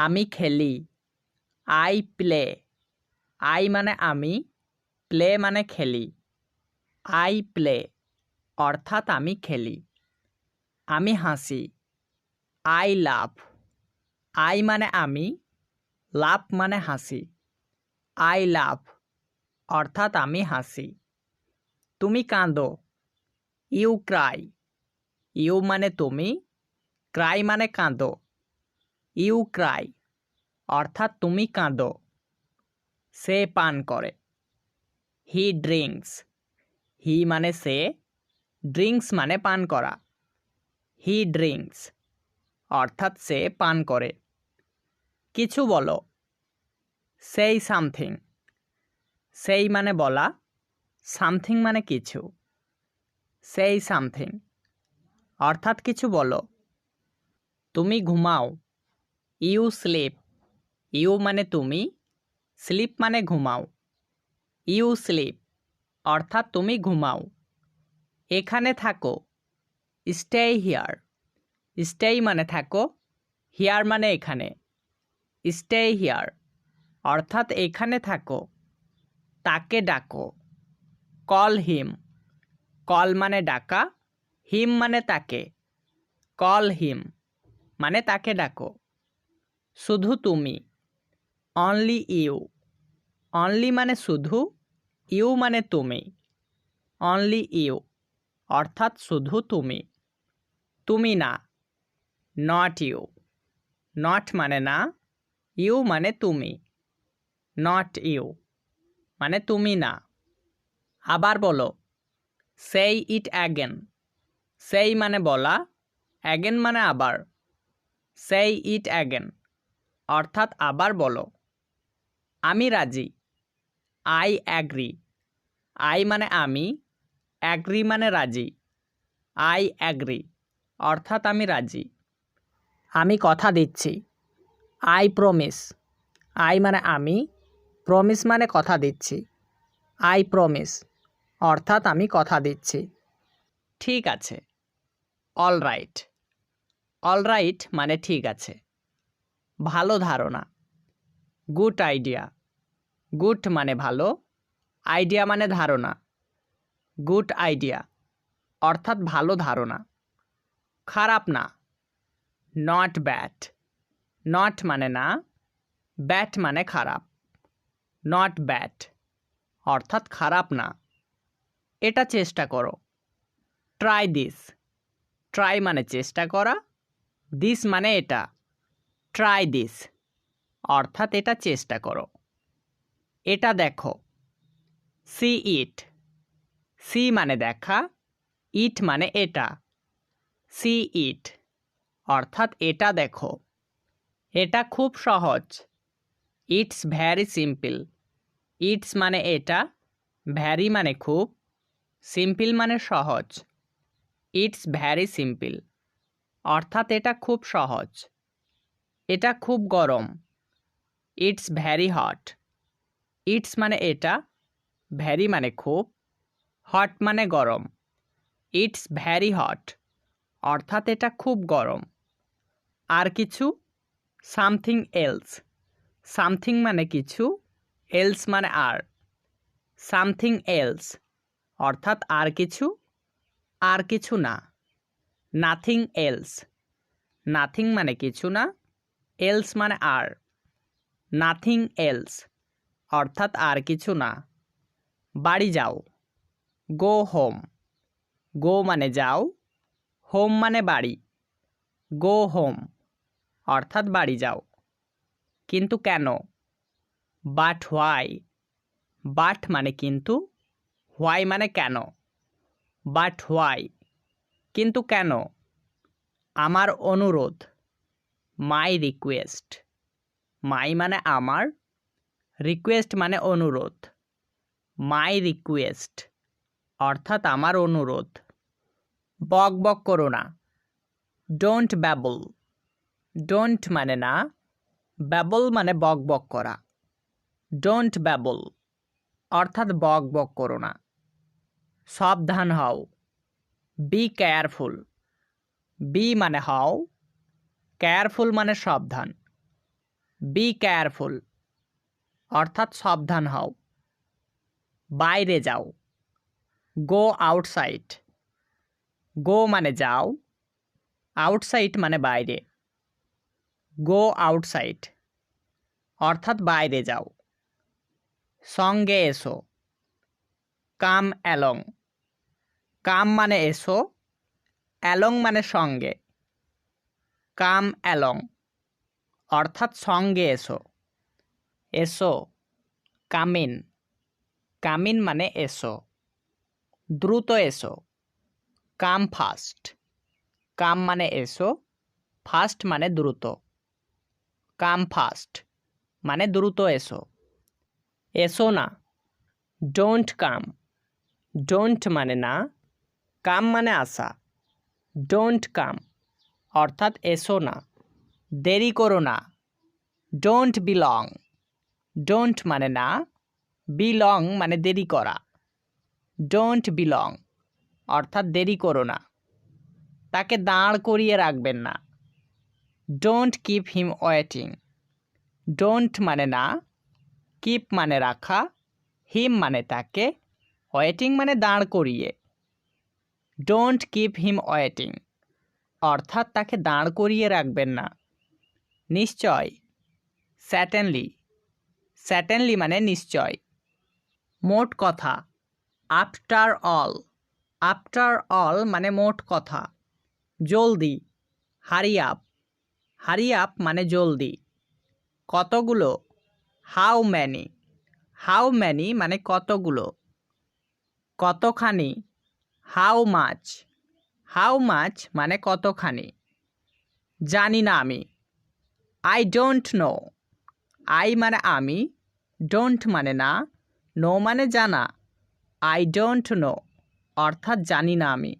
আমি খেলি। I play. I মানে আমি, প্লে মানে খেলি। আই প্লে অর্থাৎ আমি খেলি। আমি হাসি। I love. আই মানে আমি, লাভ মানে হাসি। আই লাভ অর্থাৎ আমি হাসি। তুমি কাঁদো। You Cry. ইউ মানে তুমি, ক্রাই মানে কাঁদো। ইউ ক্রাই অর্থাৎ তুমি কাঁদো। সে পান করে। He drinks. হি মানে সে, ড্রিঙ্কস মানে পান করা। হি ড্রিঙ্কস অর্থাৎ সে পান করে। কিছু বলো। সেই সামথিং। সেই মানে বলা, সামথিং মানে কিছু। সেই সামথিং অর্থাৎ কিছু বলো। তুমি ঘুমাও। You sleep. ইউ মানে তুমি, স্লিপ মানে ঘুমাও। ইউ স্লিপ অর্থাৎ তুমি ঘুমাও। এখানে থাকো। Stay here. স্টে মানে থাকো, হিয়ার মানে এখানে। স্টে হিয়ার অর্থাৎ এখানে থাকো। তাকে ডাকো। Call him. কল মানে ডাকা, হিম মানে তাকে। কল হিম মানে তাকে ডাকো। শুধু তুমি। Only you. অনলি মানে শুধু, ইউ মানে তুমি। অনলি ইউ অর্থাৎ শুধু তুমি। তুমি না। Not you. নট মানে না, ইউ মানে তুমি। নট ইউ মানে তুমি না। আবার বলো। সেই ইট অ্যাগেন। সেই মানে বলা, অ্যাগেন মানে আবার। সেই ইট অ্যাগেন অর্থাৎ আবার বলো। আমি রাজি। I agree. আই মানে আমি, অ্যাগ্রি মানে রাজি। আই অ্যাগ্রি অর্থাৎ আমি রাজি। আমি কথা দিচ্ছি। I promise. আই মানে আমি, প্রমিস মানে কথা দিচ্ছি। আই প্রমিস অর্থাৎ আমি কথা দিচ্ছি। ঠিক আছে। All right. অল রাইট মানে ঠিক আছে। ভালো ধারণা। Good idea. গুড মানে ভালো, আইডিয়া মানে ধারণা। গুড আইডিয়া অর্থাৎ ভালো ধারণা। খারাপ না। Not bad. নট মানে না, ব্যাড মানে খারাপ। নট ব্যাড অর্থাৎ খারাপ না। এটা চেষ্টা করো। Try this. ট্রাই মানে চেষ্টা করা, দিস মানে এটা। ট্রাই দিস অর্থাৎ এটা চেষ্টা করো। এটা দেখো। সি ইট। সি মানে দেখা, ইট মানে এটা। সি ইট অর্থাৎ এটা দেখো। এটা খুব সহজ। It's vary simple. ইটস মানে এটা, ভ্যারি মানে খুব, সিম্পল মানে সহজ। ইটস ভ্যারি সিম্পল অর্থাৎ এটা খুব সহজ। এটা খুব গরম। It's vary hot. ইটস মানে এটা, ভ্যারি মানে খুব, হট মানে গরম। ইটস ভ্যারি হট অর্থাৎ এটা খুব গরম। আর কিছু। Something else. সামথিং মানে কিছু, এলস মানে আর। সামথিং এলস অর্থাৎ আর কিছু, আর কিছু না। Nothing else. নাথিং মানে কিছু না, এলস মানে আর। নাথিং এলস অর্থাৎ আর কিছু না। বাড়ি যাও। Go home. গো মানে যাও, হোম মানে বাড়ি। গো হোম অর্থাৎ বাড়ি যাও। কিন্তু কেন। But why. বাট মানে কিন্তু, হোয়াই মানে কেন। বাট হোয়াই কিন্তু কেন। আমার অনুরোধ। My request. মাই মানে আমার, রিকোয়েস্ট মানে অনুরোধ। মাই রিকোয়েস্ট অর্থাৎ আমার অনুরোধ। বক বক করো না। ডোন্ট ব্যাবল। ডোন্ট মানে না, ব্যাবল মানে বক বক করা। ডোন্ট ব্যাবল অর্থাৎ বক বক করো না। সাবধান হও। Be careful. বি মানে হও, কেয়ারফুল মানে সাবধান। বি কেয়ারফুল অর্থাৎ সাবধান হও। বাইরে যাও, গো আউটসাইড। গো মানে যাও, আউটসাইড মানে বাইরে। গো আউটসাইড অর্থাৎ বাইরে যাও। সঙ্গে এসো, কাম অ্যালং। কাম মানে এসো, অ্যালং মানে সঙ্গে। কাম অ্যালং অর্থাৎ সঙ্গে এসো। এসো, কামিন। কামিন মানে এসো। দ্রুত এসো, কাম ফাস্ট। কাম মানে এসো, ফাস্ট মানে দ্রুত। কাম ফাস্ট মানে দ্রুত এসো। এসো না, ডোন্ট কাম। ডোন্ট মানে না, কাম মানে আসা। ডোন্ট কাম অর্থাৎ এসো না। দেরি করো না, ডোন্ট বিলং। ডোন্ট মানে না, বিলং মানে দেরি করা। ডোন্ট বিলং অর্থাৎ দেরি করো না। তাকে দাঁড় করিয়ে রাখবেন না। Don't keep him waiting. Don't মানে না, কিপ মানে রাখা, হিম মানে তাকে, ওয়েটিং মানে দাঁড় করিয়ে। ডোন্ট কিপ হিম ওয়েটিং অর্থাৎ তাকে দাঁড় করিয়ে রাখবেন না। নিশ্চয়, স্যাটেনলি। স্যাটেনলি মানে নিশ্চয়। মোট কথা, আফটার অল। আফটার অল মানে মোট কথা। জলদি, হারি আপ। হারি আপ মানে জলদি। কতগুলো, হাউ ম্যানি। হাউ ম্যানি মানে কতগুলো। কতখানি, হাউ মাচ। হাউ মাচ মানে কতখানি। জানি না আমি, আই ডোন্ট নো। আই মানে আমি, ডোন্ট মানে না, নো মানে জানা। আই ডোন্ট নো অর্থাৎ জানি না আমি।